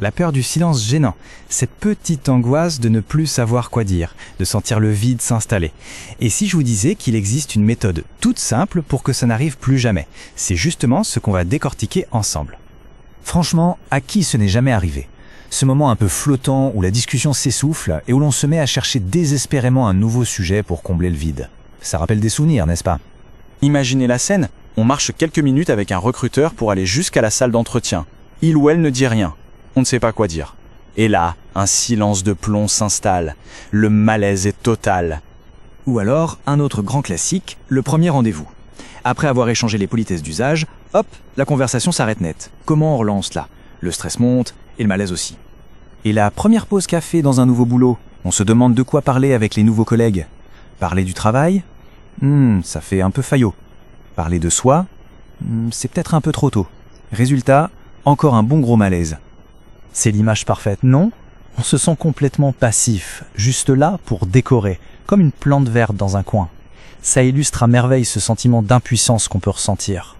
La peur du silence gênant, cette petite angoisse de ne plus savoir quoi dire, de sentir le vide s'installer. Et si je vous disais qu'il existe une méthode toute simple pour que ça n'arrive plus jamais? C'est justement ce qu'on va décortiquer ensemble. Franchement, à qui ce n'est jamais arrivé? Ce moment un peu flottant où la discussion s'essouffle et où l'on se met à chercher désespérément un nouveau sujet pour combler le vide. Ça rappelle des souvenirs, n'est-ce pas? Imaginez la scène, on marche quelques minutes avec un recruteur pour aller jusqu'à la salle d'entretien. Il ou elle ne dit rien, on ne sait pas quoi dire. Et là, un silence de plomb s'installe, le malaise est total. Ou alors, un autre grand classique, le premier rendez-vous. Après avoir échangé les politesses d'usage, hop, la conversation s'arrête net. Comment on relance là? Le stress monte, et le malaise aussi. Et la première pause café dans un nouveau boulot, on se demande de quoi parler avec les nouveaux collègues. Parler du travail? Ça fait un peu faillot. Parler de soi? C'est peut-être un peu trop tôt. Résultat, encore un bon gros malaise. C'est l'image parfaite, non? On se sent complètement passif, juste là pour décorer, comme une plante verte dans un coin. Ça illustre à merveille ce sentiment d'impuissance qu'on peut ressentir.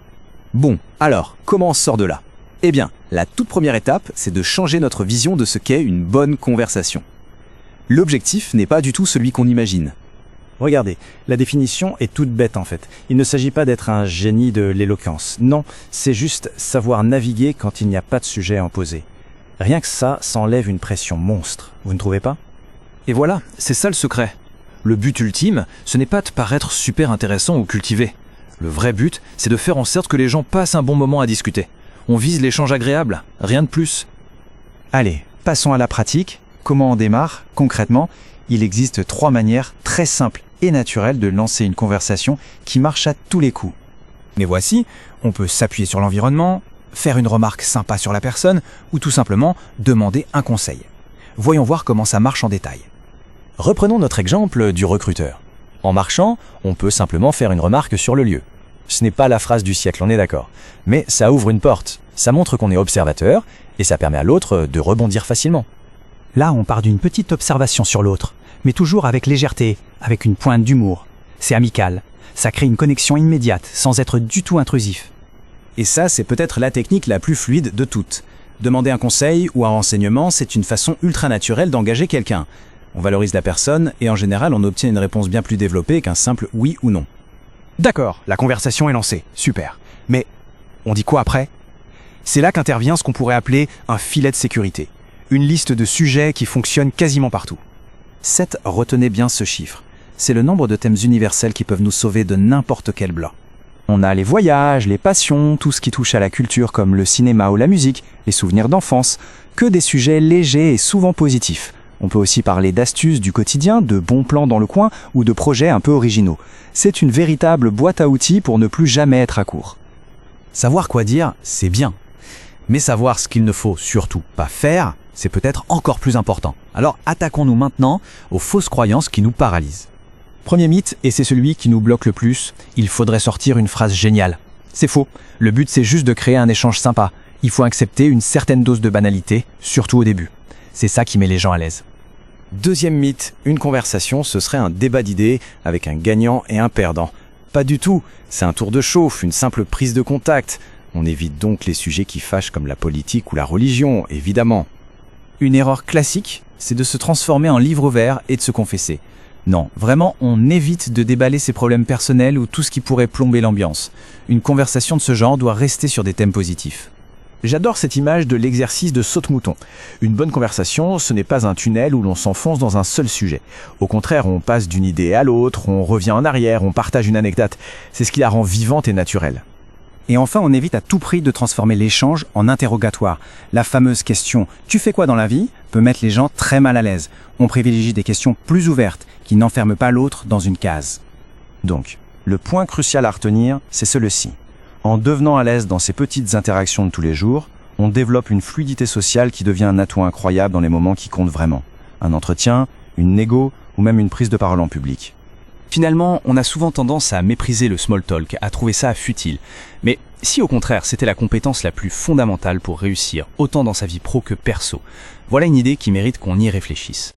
Bon, alors, comment on sort de là? Eh bien, la toute première étape, c'est de changer notre vision de ce qu'est une bonne conversation. L'objectif n'est pas du tout celui qu'on imagine. Regardez, la définition est toute bête en fait. Il ne s'agit pas d'être un génie de l'éloquence. Non, c'est juste savoir naviguer quand il n'y a pas de sujet à en poser. Rien que ça s'enlève une pression monstre, vous ne trouvez pas? Et voilà, c'est ça le secret. Le but ultime, ce n'est pas de paraître super intéressant ou cultivé. Le vrai but, c'est de faire en sorte que les gens passent un bon moment à discuter. On vise l'échange agréable, rien de plus. Allez, passons à la pratique. Comment on démarre? Concrètement, il existe 3 manières très simples et naturelles de lancer une conversation qui marche à tous les coups. Mais voici, on peut s'appuyer sur l'environnement, faire une remarque sympa sur la personne ou tout simplement demander un conseil. Voyons voir comment ça marche en détail. Reprenons notre exemple du recruteur. En marchant, on peut simplement faire une remarque sur le lieu. Ce n'est pas la phrase du siècle, on est d'accord. Mais ça ouvre une porte, ça montre qu'on est observateur et ça permet à l'autre de rebondir facilement. Là, on part d'une petite observation sur l'autre, mais toujours avec légèreté, avec une pointe d'humour. C'est amical, ça crée une connexion immédiate, sans être du tout intrusif. Et ça, c'est peut-être la technique la plus fluide de toutes. Demander un conseil ou un renseignement, c'est une façon ultra naturelle d'engager quelqu'un. On valorise la personne et en général, on obtient une réponse bien plus développée qu'un simple oui ou non. D'accord, la conversation est lancée, super. Mais on dit quoi après? C'est là qu'intervient ce qu'on pourrait appeler un filet de sécurité. Une liste de sujets qui fonctionne quasiment partout. 7, retenez bien ce chiffre. C'est le nombre de thèmes universels qui peuvent nous sauver de n'importe quel blanc. On a les voyages, les passions, tout ce qui touche à la culture comme le cinéma ou la musique, les souvenirs d'enfance, que des sujets légers et souvent positifs. On peut aussi parler d'astuces du quotidien, de bons plans dans le coin ou de projets un peu originaux. C'est une véritable boîte à outils pour ne plus jamais être à court. Savoir quoi dire, c'est bien. Mais savoir ce qu'il ne faut surtout pas faire, c'est peut-être encore plus important. Alors attaquons-nous maintenant aux fausses croyances qui nous paralysent. Premier mythe, et c'est celui qui nous bloque le plus, il faudrait sortir une phrase géniale. C'est faux. Le but, c'est juste de créer un échange sympa. Il faut accepter une certaine dose de banalité, surtout au début. C'est ça qui met les gens à l'aise. Deuxième mythe, une conversation, ce serait un débat d'idées avec un gagnant et un perdant. Pas du tout, c'est un tour de chauffe, une simple prise de contact. On évite donc les sujets qui fâchent comme la politique ou la religion, évidemment. Une erreur classique, c'est de se transformer en livre ouvert et de se confesser. Non, vraiment, on évite de déballer ses problèmes personnels ou tout ce qui pourrait plomber l'ambiance. Une conversation de ce genre doit rester sur des thèmes positifs. J'adore cette image de l'exercice de saute-mouton. Une bonne conversation, ce n'est pas un tunnel où l'on s'enfonce dans un seul sujet. Au contraire, on passe d'une idée à l'autre, on revient en arrière, on partage une anecdote. C'est ce qui la rend vivante et naturelle. Et enfin, on évite à tout prix de transformer l'échange en interrogatoire. La fameuse question « Tu fais quoi dans la vie ?» peut mettre les gens très mal à l'aise. On privilégie des questions plus ouvertes, qui n'enferment pas l'autre dans une case. Donc, le point crucial à retenir, c'est celui-ci. En devenant à l'aise dans ces petites interactions de tous les jours, on développe une fluidité sociale qui devient un atout incroyable dans les moments qui comptent vraiment. Un entretien, une négo ou même une prise de parole en public. Finalement, on a souvent tendance à mépriser le small talk, à trouver ça futile. Mais si au contraire c'était la compétence la plus fondamentale pour réussir, autant dans sa vie pro que perso, voilà une idée qui mérite qu'on y réfléchisse.